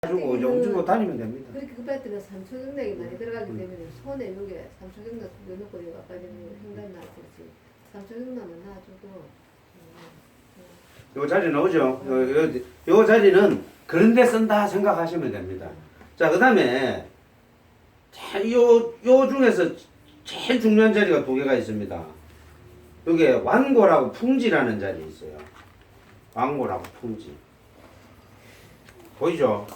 가지고 이제 움직이고 다니면 됩니다. 그렇게 급할 때는 삼초경락이 많이 들어가기 때문에 손에 있는 게 삼초경락 넣고 아까 전에 횡단 나왔듯이 삼초경락만 놔줘도 요 자리 나오죠? 요 자리는 그런 데 쓴다 생각하시면 됩니다. 자, 그 다음에 요 중에서 제일 중요한 자리가 두 개가 있습니다. 요게 완고라고 풍지라는 자리 있어요. 완고라고 풍지. 보이죠?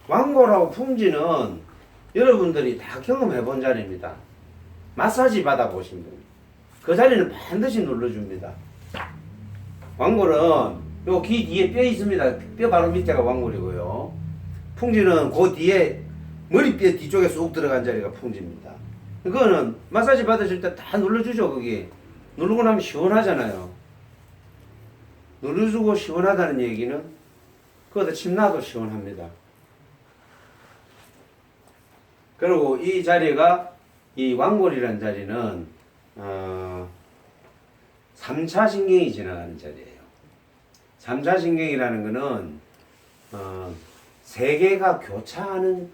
완고라고 풍지는 여러분들이 다 경험해 본 자리입니다. 마사지 받아보신 분. 그 자리는 반드시 눌러줍니다. 완골은 요 귀 뒤에 뼈 있습니다. 뼈 바로 밑에가 완골이고요. 풍지는 그 뒤에 머리뼈 뒤쪽에 쑥 들어간 자리가 풍지입니다. 그거는 마사지 받으실 때 다 눌러주죠. 거기 누르고 나면 시원하잖아요. 눌러주고 시원하다는 얘기는 그거다 침 놔도 시원합니다. 그리고 이 자리가 이 완골이라는 자리는 3차 신경이 지나가는 자리예요. 3차 신경이라는 거는 세 개가 교차하는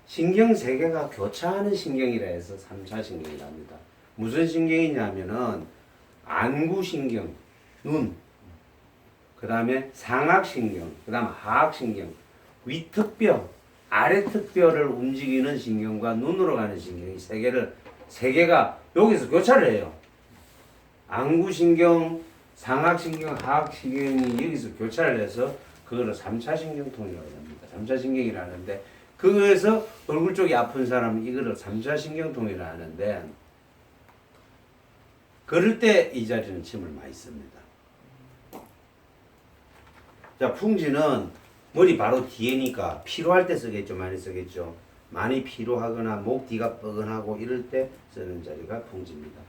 신경 세 개가 교차하는 신경이라 해서 3차 신경이랍니다. 무슨 신경이냐면은 안구신경, 눈, 그 다음에 상악신경, 그 다음 하악신경, 위턱뼈, 아래턱뼈를 움직이는 신경과 눈으로 가는 신경이 세 개가 여기서 교차를 해요. 안구신경, 상악신경, 하악신경이 여기서 교차를 해서 그거를 3차 신경통이라고 합니다. 3차 신경이라 하는데 그거에서 얼굴 쪽이 아픈 사람은 이거를 3차 신경통이라 하는데 그럴 때 이 자리는 침을 많이 씁니다. 자, 풍지는 머리 바로 뒤에니까 피로할 때 쓰겠죠. 많이 쓰겠죠. 많이 피로하거나 목 뒤가 뻐근하고 이럴 때 쓰는 자리가 풍지입니다.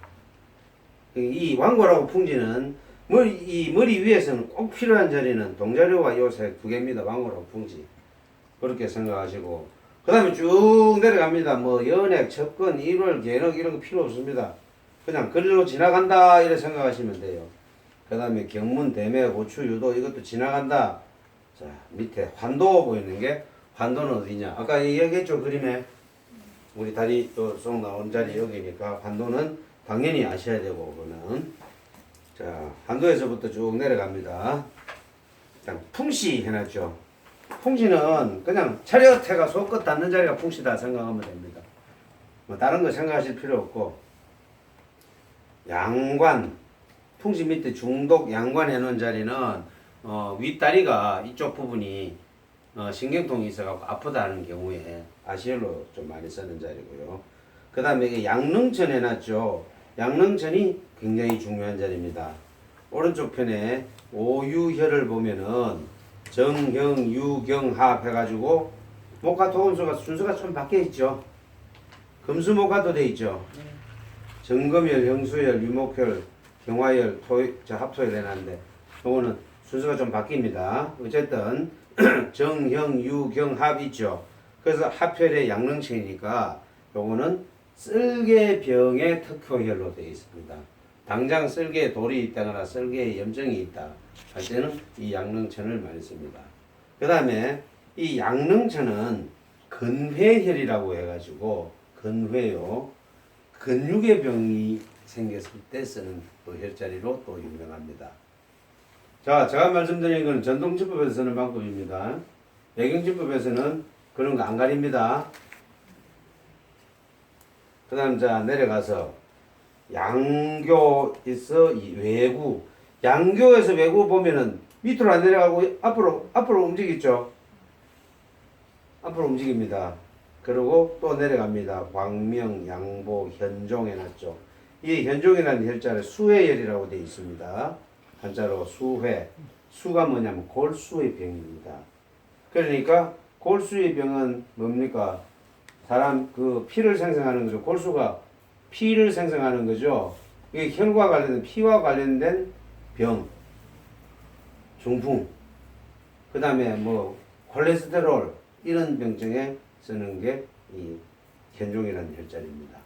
이 완골하고 풍지는 이 머리 위에서는 꼭 필요한 자리는 동자료가 요새 두 개입니다. 완골하고 풍지. 그렇게 생각하시고 그 다음에 쭉 내려갑니다. 뭐 연액, 척근, 일월, 개넉 이런 거 필요 없습니다. 그냥 그리로 지나간다 이렇게 생각하시면 돼요. 그 다음에 경문, 대매, 고추, 유도 이것도 지나간다. 자, 밑에 환도 보이는 게 환도는 어디냐? 아까 얘기했죠. 그림에 우리 다리 쏙 나온 자리 여기니까 환도는 당연히 아셔야 되고 그거는 자, 환도에서부터 쭉 내려갑니다. 일단 풍시 해놨죠. 풍시는 그냥 차렷해가 손끝 닿는 자리가 풍시다 생각하면 됩니다. 뭐 다른 거 생각하실 필요 없고 양관 풍시 밑에 중독 양관 해놓은 자리는 윗다리가 이쪽 부분이 신경통이 있어갖고 아프다는 경우에 아시엘로 좀 많이 쓰는 자리고요. 그 다음에 양릉천 해놨죠. 양릉천이 굉장히 중요한 자리입니다. 오른쪽 편에 오유혈을 보면은 정경, 유, 경, 합 해가지고 목화 토금수가 순서가 좀 바뀌어 있죠. 금수목화도 돼 있죠. 정금혈, 형수혈, 유목혈, 경화혈, 합토혈 해놨는데 요거는 순서가 좀 바뀝니다. 어쨌든 정, 형, 유, 경, 합 있죠. 그래서 합혈의 양릉천이니까 요거는 쓸개병의 특효혈로 되어 있습니다. 당장 쓸개에 돌이 있다거나 쓸개에 염증이 있다 할 때는 이 양릉천을 많이 씁니다. 그 다음에 이 양릉천은 근회혈이라고 해가지고 근회요. 근육의 병이 생겼을 때 쓰는 그 혈자리로 또 유명합니다. 자, 제가 말씀드린 건 전통치법에서 쓰는 방법입니다. 외경치법에서는 그런 거 안 가립니다. 그 다음 자 내려가서 양교에서 외구 양교에서 외구 보면은 밑으로 안 내려가고 앞으로 움직이죠. 앞으로 움직입니다. 그리고 또 내려갑니다. 광명, 양보, 현종 해놨죠. 이 현종이라는 혈자는 수회혈이라고 되어 있습니다. 한자로 수회. 수가 뭐냐면 골수의 병입니다. 그러니까 골수의 병은 뭡니까? 사람 그 피를 생성하는 거죠. 골수가 피를 생성하는 거죠. 이게 혈과 관련된 피와 관련된 병, 중풍, 그 다음에 뭐 콜레스테롤 이런 병증에 쓰는 게 이 현종이라는 혈자리입니다.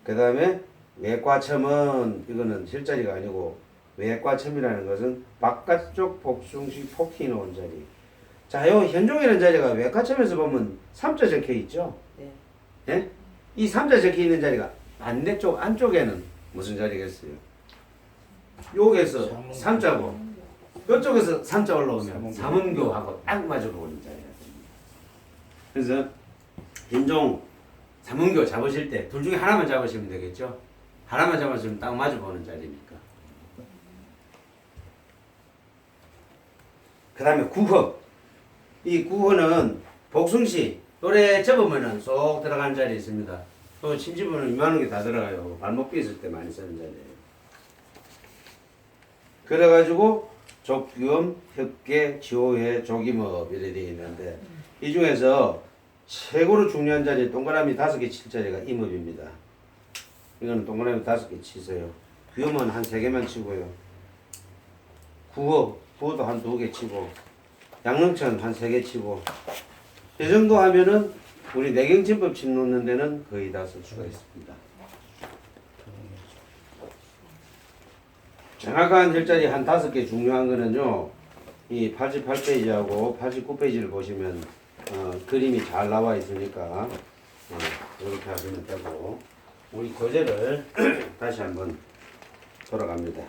그 다음에 맥과첨은 이거는 혈자리가 아니고 외과첨이라는 것은 바깥쪽 복숭식 폭이 놓은 자리. 자, 요 현종이라는 자리가 외과첨에서 보면 3자 적혀 있죠? 네. 예? 이 3자 적혀 있는 자리가 반대쪽 안쪽에는 무슨 자리겠어요? 여기에서 3자고 이쪽에서 3자 올라오면 삼음교하고 딱 맞아 보는 자리야. 그래서 현종 삼음교 잡으실 때 둘 중에 하나만 잡으시면 되겠죠? 하나만 잡았으면 딱 맞아 보는 자리니까. 그 다음에 구허. 이 구허는 복숭시 노래 접으면은 쏙 들어가는 자리에 있습니다. 또 침집은 이만한 게 다 들어가요. 발목 삐었을 때 많이 쓰는 자리예요. 그래가지고 족규엄, 혁계, 지호회, 조기업 이렇게 되어 있는데 이 중에서 최고로 중요한 자리 동그라미 5개 칠 자리가 임업입니다. 이거는 동그라미 5개 치세요. 규엄은 한 3개만 치고요. 구어도 한 2개 치고 양릉천 한 3개 치고 이 정도 하면은 우리 내경침법 침 놓는 데는 거의 다 쓸 수가 있습니다. 정확한 혈자리 한 5개 중요한 거는요. 이 88페이지하고 89페이지를 보시면 그림이 잘 나와 있으니까 이렇게 하시면 되고 우리 교재를 다시 한번 돌아갑니다.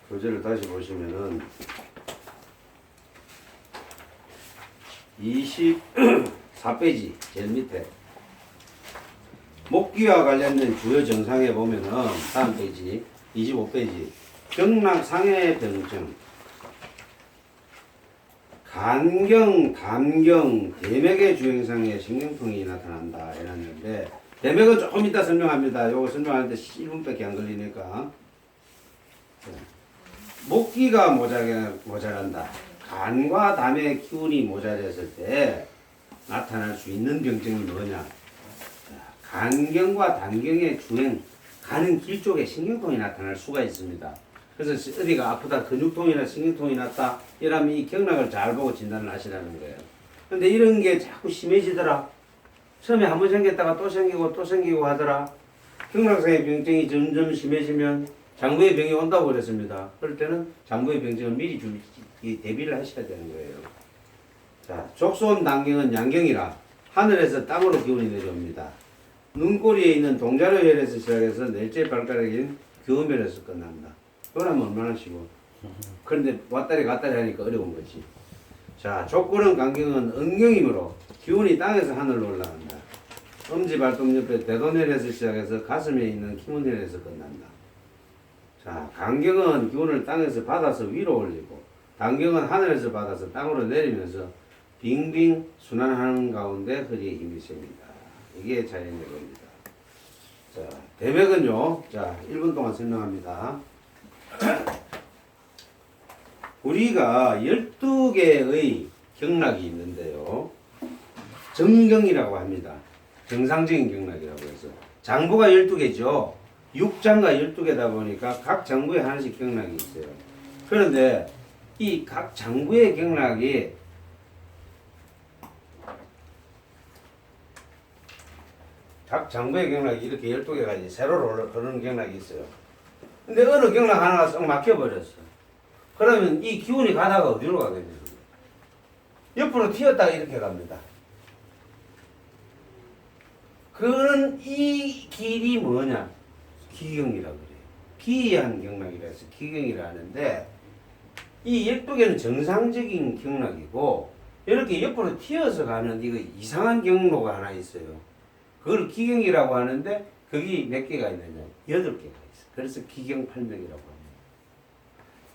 교재를 다시 보시면은 24페이지 제일 밑에 목기와 관련된 주요 증상에 보면은 다음 페이지 25페이지 경락상해 병증 간경, 담경, 대맥의 주행상에 신경통이 나타난다 이랬는데 대맥은 조금 이따 설명합니다. 요거 설명하는데 1분밖에 안 걸리니까 목기가 모자란다. 간과 담의 기운이 모자랐을 때 나타날 수 있는 병증이 뭐냐? 간경과 담경의 주행, 가는 길 쪽에 신경통이 나타날 수가 있습니다. 그래서 어디가 아프다, 근육통이나 신경통이 났다, 이러면 이 경락을 잘 보고 진단을 하시라는 거예요. 근데 이런 게 자꾸 심해지더라. 처음에 한 번 생겼다가 또 생기고 또 생기고 하더라. 경락상의 병증이 점점 심해지면 장부의 병이 온다고 그랬습니다. 그럴 때는 장부의 병증을 미리 대비를 하셔야 되는 거예요. 자, 족소음 단경은 양경이라 하늘에서 땅으로 기운이 내려옵니다. 눈꼬리에 있는 동자로혈에서 시작해서 넷째 발가락인 교음혈에서 끝난다. 그러면 얼마나 쉬워. 그런데 왔다리 갔다리 하니까 어려운 거지. 자, 족구는 간경은 응경이므로 기운이 땅에서 하늘로 올라간다. 엄지발동 옆에 대도혈에서 시작해서 가슴에 있는 키문혈에서 끝난다. 자, 간경은 기운을 땅에서 받아서 위로 올리고 단경은 하늘에서 받아서 땅으로 내리면서 빙빙 순환하는 가운데 허리에 힘이 셉니다. 이게 자연의 겁니다. 자, 대맥은요. 자, 1분 동안 설명합니다. 우리가 12개의 경락이 있는데요. 정경이라고 합니다. 정상적인 경락이라고 해서. 장부가 12개죠. 6장과 12개다 보니까 각 장부에 하나씩 경락이 있어요. 그런데 이 각 장부의 경락이 이렇게 12개가 이제 세로로 흐르는 경락이 있어요. 근데 어느 경락 하나가 쏙 막혀버렸어. 그러면 이 기운이 가다가 어디로 가겠냐. 옆으로 튀었다가 이렇게 갑니다. 그런 이 길이 뭐냐? 기경이라고 그래요. 기이한 경락이라 해서 기경이라 하는데 이 12개는 정상적인 경락이고 이렇게 옆으로 튀어서 가는 이거 이상한 경로가 하나 있어요. 그걸 기경이라고 하는데 거기 몇 개가 있느냐? 8개가 있어요. 그래서 기경팔맥이라고 합니다.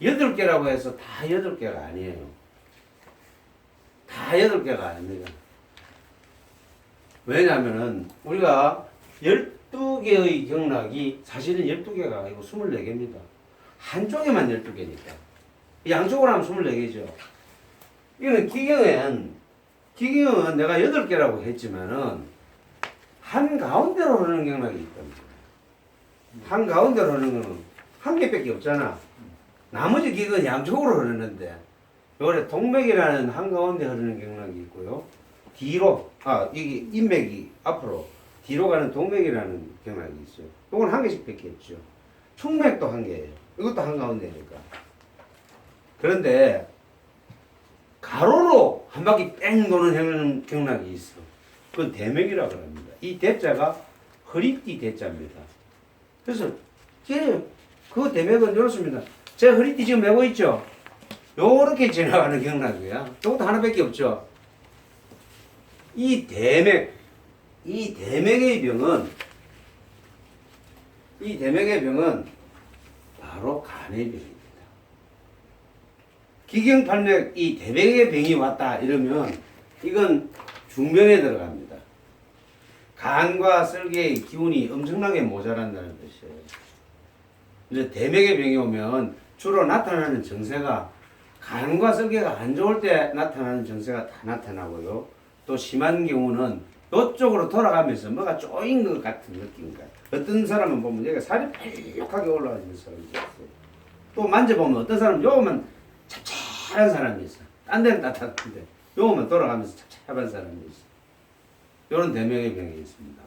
8개라고 해서 다 8개가 아니에요. 다 8개가 아닙니다. 왜냐하면은 우리가 12개의 경락이 사실은 12개가 아니고 24개입니다. 한쪽에만 12개니까. 양쪽으로 하면 24개죠. 이거는 기경은 내가 8개라고 했지만은 한가운데로 흐르는 경락이 있답니다. 한가운데로 흐르는 거는 한 개밖에 없잖아. 나머지 기경은 양쪽으로 흐르는데 요래 동맥이라는 한가운데 흐르는 경락이 있고요. 뒤로 이게 인맥이 앞으로 뒤로 가는 동맥이라는 경락이 있어요. 이건 한 개씩 밖에 없죠. 충맥도 한 개예요. 이것도 한가운데니까. 그런데 가로로 한 바퀴 뺑 도는 경락이 있어. 그건 대맥이라고 합니다. 이 대자가 허리띠 대자입니다. 그래서 그 대맥은 이렇습니다. 제 허리띠 지금 메고 있죠? 요렇게 지나가는 경락이야. 이것도 하나밖에 없죠. 이 대맥의 병은 바로 간의 병입니다. 기경팔맥 이 대맥의 병이 왔다 이러면 이건 중병에 들어갑니다. 간과 쓸개의 기운이 엄청나게 모자란다는 뜻이에요. 이제 대맥의 병이 오면 주로 나타나는 증세가 간과 쓸개가 안 좋을 때 나타나는 증세가 다 나타나고요. 또 심한 경우는 이쪽으로 돌아가면서 뭐가 쪼인 것 같은 느낌인가요? 어떤 사람은 보면 여기가 살이 펄럭하게 올라가는 사람이 있어요. 또 만져보면 어떤 사람은 요거만 찹찹한 사람이 있어. 딴 데는 따뜻한데 요거만 돌아가면서 찹찹한 사람이 있어. 요런 대명의 병이 있습니다.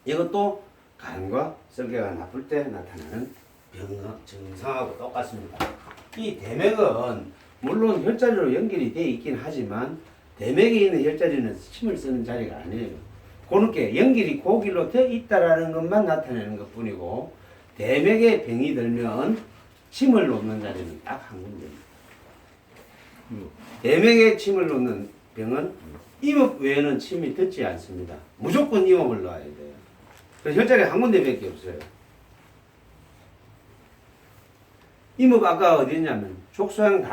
이것도 간과 설계가 나쁠 때 나타나는 증상하고 똑같습니다. 이 대맥은 물론 혈자리로 연결이 되어 있긴 하지만 대맥에 있는 혈자리는 침을 쓰는 자리가 아니에요. 그렇게 연결이 고길로 되어 있다라는 것만 나타내는 것 뿐이고 대맥에 병이 들면 침을 놓는 자리는 딱 한 군데입니다. 대맥에 침을 놓는 병은 임업 외에는 침이 듣지 않습니다. 무조건 임업을 놔야 돼요. 그래서 혈자리 한 군데밖에 없어요. 임업 아까 어디 있냐면 족소양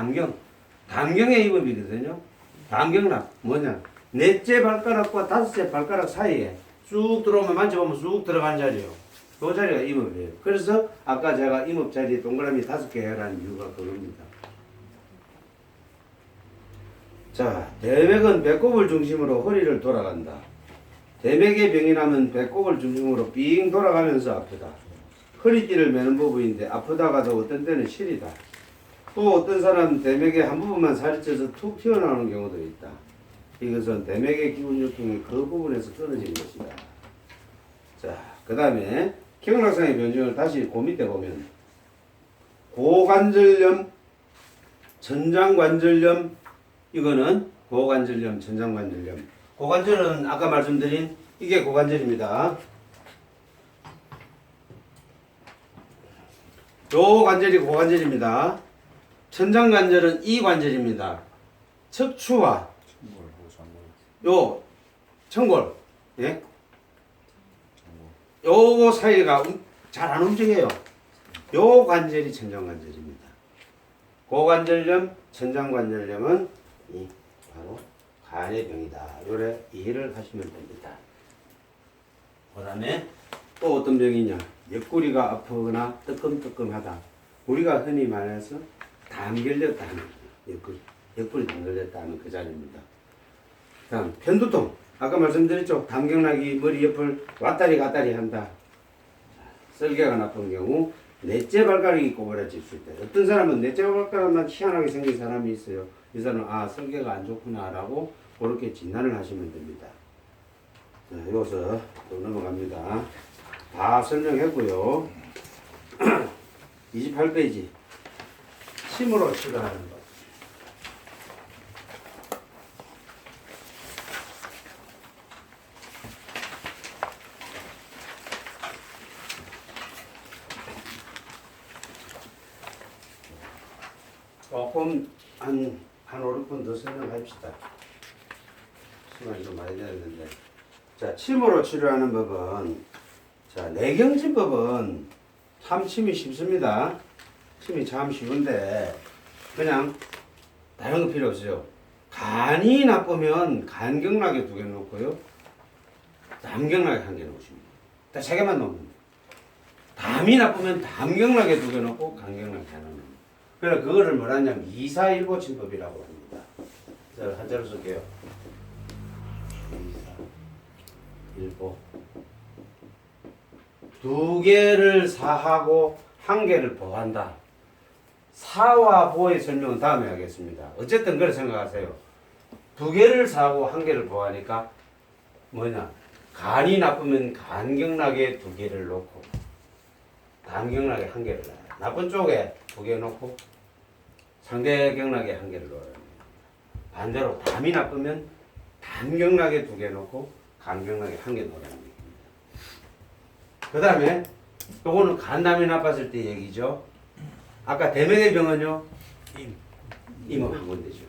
담경의 임업이거든요. 담경락 뭐냐? 넷째 발가락과 다섯째 발가락 사이에 쑥 들어오면 만져보면 쑥 들어간 자리요. 그 자리가 임업이에요. 그래서 아까 제가 임업 자리에 동그라미 5개 해라는 이유가 그겁니다. 자, 대맥은 배꼽을 중심으로 허리를 돌아간다. 대맥의 병이 나면 배꼽을 중심으로 빙 돌아가면서 아프다. 허리띠를 매는 부분인데 아프다가도 어떤 때는 시리다. 또 어떤 사람은 대맥의 한 부분만 살이 쪄서 툭 튀어나오는 경우도 있다. 이것은 대맥의 기운 유통이 그 부분에서 끊어진 것이다. 자, 그 다음에 경락상의 변증을 다시 그 밑에 보면 고관절염, 천장관절염, 이거는 고관절염, 천장관절염. 고관절은 아까 말씀드린 이게 고관절입니다. 요 관절이 고관절입니다. 천장관절은 이 관절입니다. 척추와 요 청골, 예? 요 사이가 잘 안 움직여요. 요 관절이 천장관절입니다. 고관절염, 천장관절염은 이 바로 간의 병이다. 요래 이해를 하시면 됩니다. 그 다음에 또 어떤 병이냐? 옆구리가 아프거나 뜨끔뜨끔하다. 우리가 흔히 말해서 담 걸렸다 하는 옆구리 담 걸렸다 하는 그 자리입니다. 다음 편두통. 아까 말씀드렸죠. 담경락이 머리 옆을 왔다리 갔다리 한다. 설계가 나쁜 경우 넷째 발가락이 꼬부라질 수 있다. 어떤 사람은 넷째 발가락만 희한하게 생긴 사람이 있어요. 이 사람은 아 설계가 안 좋구나 라고 그렇게 진단을 하시면 됩니다. 자, 여기서 또 넘어갑니다. 다 설명했고요. 28페이지 침으로 치료하는 것. 조금 한 5, 6분 더 설명합시다. 시간이 좀 많이 되었는데. 자, 침으로 치료하는 법은, 자, 내경진법은 참 침이 쉽습니다. 침이 참 쉬운데, 그냥 다른 거 필요 없어요. 간이 나쁘면 간경락에 2개 놓고요. 담경락에 1개 놓으십니다. 딱 3개만 놓으면 돼요. 담이 나쁘면 담경락에 2개 놓고 간경락에 하나 놓습니다. 그래서 그거를 뭐라냐면 241보 침법이라고 합니다. 자, 한자로 쓸게요. 241보. 2개를 사하고 1개를 보한다. 사와 보의 설명은 다음에 하겠습니다. 어쨌든 그렇게 생각하세요. 2개를 사하고 1개를 보하니까 뭐냐? 간이 나쁘면 간경락에 2개를 놓고 담경락에 1개를 놔요. 나쁜 쪽에 2개 놓고 상대 경락에 1개를 놓아요. 반대로 담이 나쁘면 담경락에 2개 놓고 간경락에 1개 놓으라는 얘기입니다. 그 다음에 요거는 간담이 나빴을 때 얘기죠. 아까 대맥의 병은요, 임은 한 군데죠.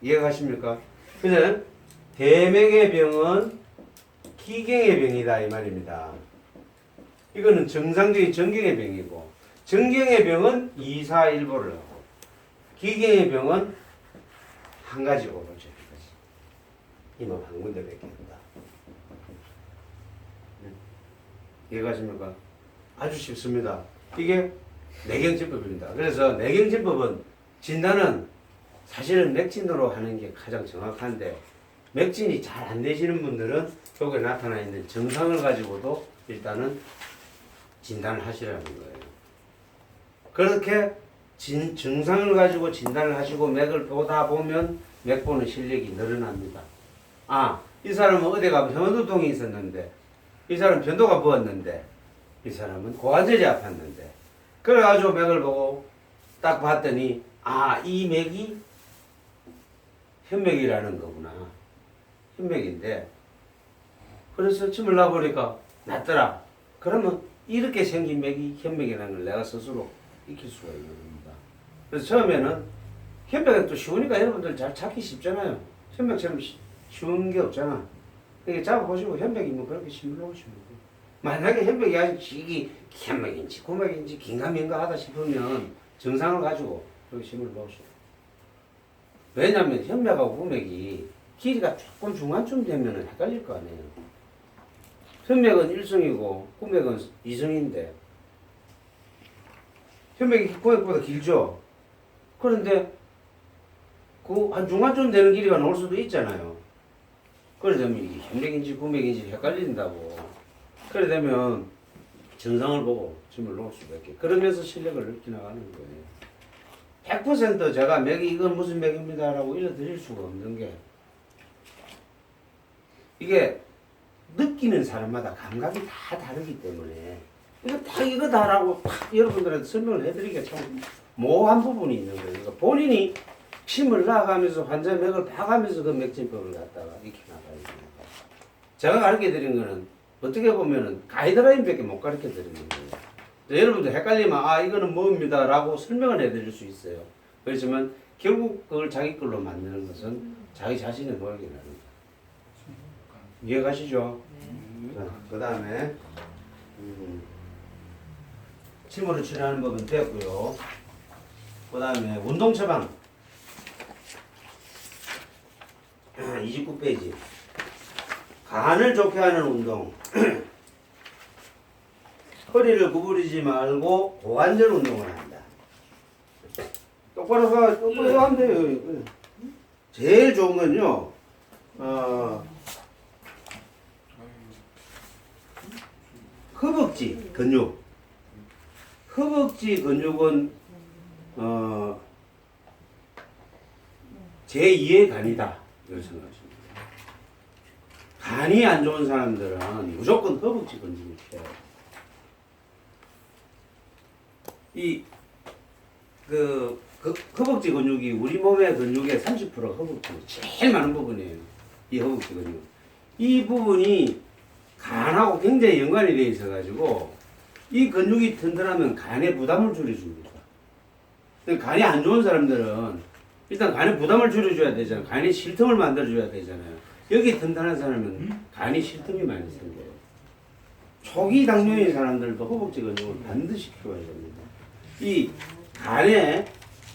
이해가 가십니까? 그래서 대맥의 병은 기경의 병이다 이 말입니다. 이거는 정상적인 정경의 병이고, 정경의 병은 2, 4, 1보를 하고, 기경의 병은 한 가지 오로지 한 가지. 임은 한 군데밖에 한다. 이해가 가십니까? 아주 쉽습니다. 이게 내경진법입니다. 그래서 내경진법은 진단은 사실은 맥진으로 하는 게 가장 정확한데, 맥진이 잘 안 되시는 분들은 여기에 나타나 있는 증상을 가지고도 일단은 진단을 하시라는 거예요. 그렇게 증상을 가지고 진단을 하시고 맥을 보다 보면 맥 보는 실력이 늘어납니다. 아, 이 사람은 어디 가면 혐오두통이 있었는데, 이 사람은 변도가 부었는데, 이 사람은 고관절이 아팠는데, 그래가지고 맥을 보고 딱 봤더니, 아, 이 맥이 현맥이라는 거구나. 현맥인데, 그래서 침을 놔보니까 낫더라. 그러면 이렇게 생긴 맥이 현맥이라는 걸 내가 스스로 익힐 수가 있는 겁니다. 그래서 처음에는 현맥은 또 쉬우니까 여러분들 잘 찾기 쉽잖아요. 현맥처럼 쉬운 게 없잖아. 그러니까 잡아보시고 현맥이면 그렇게 심을 놓으시면 돼요. 만약에 현맥이 아직 지기 현맥인지 구맥인지 긴가민가 하다 싶으면 증상을 가지고 그렇게 심을 놓으시고. 왜냐하면 현맥하고 구맥이 길이가 조금 중간쯤 되면 헷갈릴 거 아니에요. 현맥은 1승이고 구맥은 2승인데 현맥이 구맥보다 길죠. 그런데 그 한 중간쯤 되는 길이가 나올 수도 있잖아요. 그래 되면 이게 현맥인지 구맥인지 헷갈린다고. 그래 되면 증상을 보고 짐을 놓을 수가 있게. 그러면서 실력을 넓혀 나가는 거예요. 100% 제가 맥이 이건 무슨 맥입니다 라고 일러드릴 수가 없는 게, 이게 느끼는 사람마다 감각이 다 다르기 때문에 이거 다 이거다라고 여러분들한테 설명을 해드리기가 참 모호한 부분이 있는 거예요. 그러니까 본인이 침을 놔가면서 환자 맥을 봐가면서 그 맥진법을 갖다가 익혀 나가야 됩니다. 제가 가르쳐 드린 거는 어떻게 보면은 가이드라인밖에 못 가르쳐 드리는 거예요. 여러분들 헷갈리면 아 이거는 뭐입니다 라고 설명을 해드릴 수 있어요. 그렇지만 결국 그걸 자기 걸로 만드는 것은 자기 자신의 노력이라는 거예요. 이해가시죠? 자, 그 다음에 침으로 치료하는 법은 됐고요. 그 다음에 운동 처방 29페이지 간을 좋게 하는 운동. 허리를 구부리지 말고 고관절 운동을 한다. 똑바로 하면 돼요. 제일 좋은 건요, 허벅지 근육. 허벅지 근육은 제2의 간이다. 이렇게 생각하십니다. 간이 안 좋은 사람들은 무조건 허벅지 근육을 펴요. 허벅지 근육이 우리 몸의 근육의 30%가 허벅지, 제일 많은 부분이에요. 이 허벅지 근육. 이 부분이 간하고 굉장히 연관이 되어 있어가지고 이 근육이 튼튼하면 간의 부담을 줄여줍니다. 간이 안 좋은 사람들은 일단 간의 부담을 줄여줘야 되잖아요. 간이 쉴 틈을 만들어줘야 되잖아요. 여기 튼튼한 사람은 간이 쉴 틈이 많이 생겨요. 초기 당뇨인 사람들도 허벅지 근육을 반드시 키워야 됩니다. 이 간에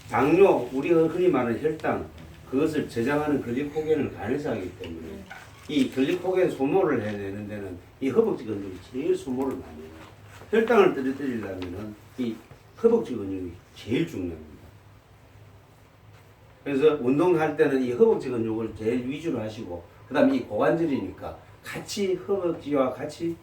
당뇨, 우리가 흔히 말하는 혈당, 그것을 저장하는 글리코겐을 간에서 하기 때문에 이 글리코겐 소모를 해내는 데는 이 허벅지 근육이 제일 소모를 많이 해요. 혈당을 떨어뜨리려면 이 허벅지 근육이 제일 중요합니다. 그래서 운동할 때는 이 허벅지 근육을 제일 위주로 하시고, 그 다음에 이 고관절이니까 같이 허벅지와 같이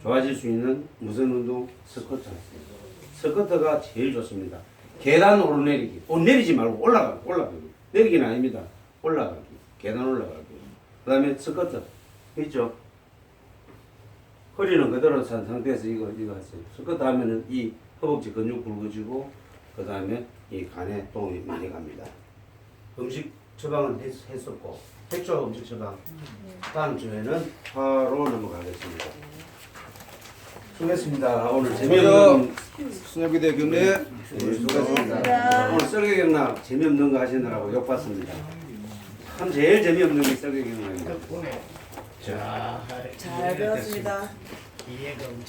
좋아질 수 있는 무슨 운동? 스쿼트 하세요. 스쿼트가 제일 좋습니다. 계단 오르내리기. 내리지 말고 올라가기. 내리기는 아닙니다. 올라가기. 계단 올라가기. 그 다음에 스쿼트. 있죠. 허리는 그대로 산 상태에서 이거 하세요. 그 다음에는 이 허벅지 근육 굵어지고 그 다음에 이 간에 도움이 많이 갑니다. 음식 처방은 했었고 했죠 음식 처방. 다음 주에는 바로 넘어가겠습니다. 수고했습니다. 오늘 재미없는 수녀비대 경례. 네, 수고했습니다. 오늘 썰개경락 재미없는 거 하시느라고 욕받습니다. 참 제일 재미없는 게 썰개경락입니다. 덕분에 잘 잘 배웠습니다. 이해가 엄청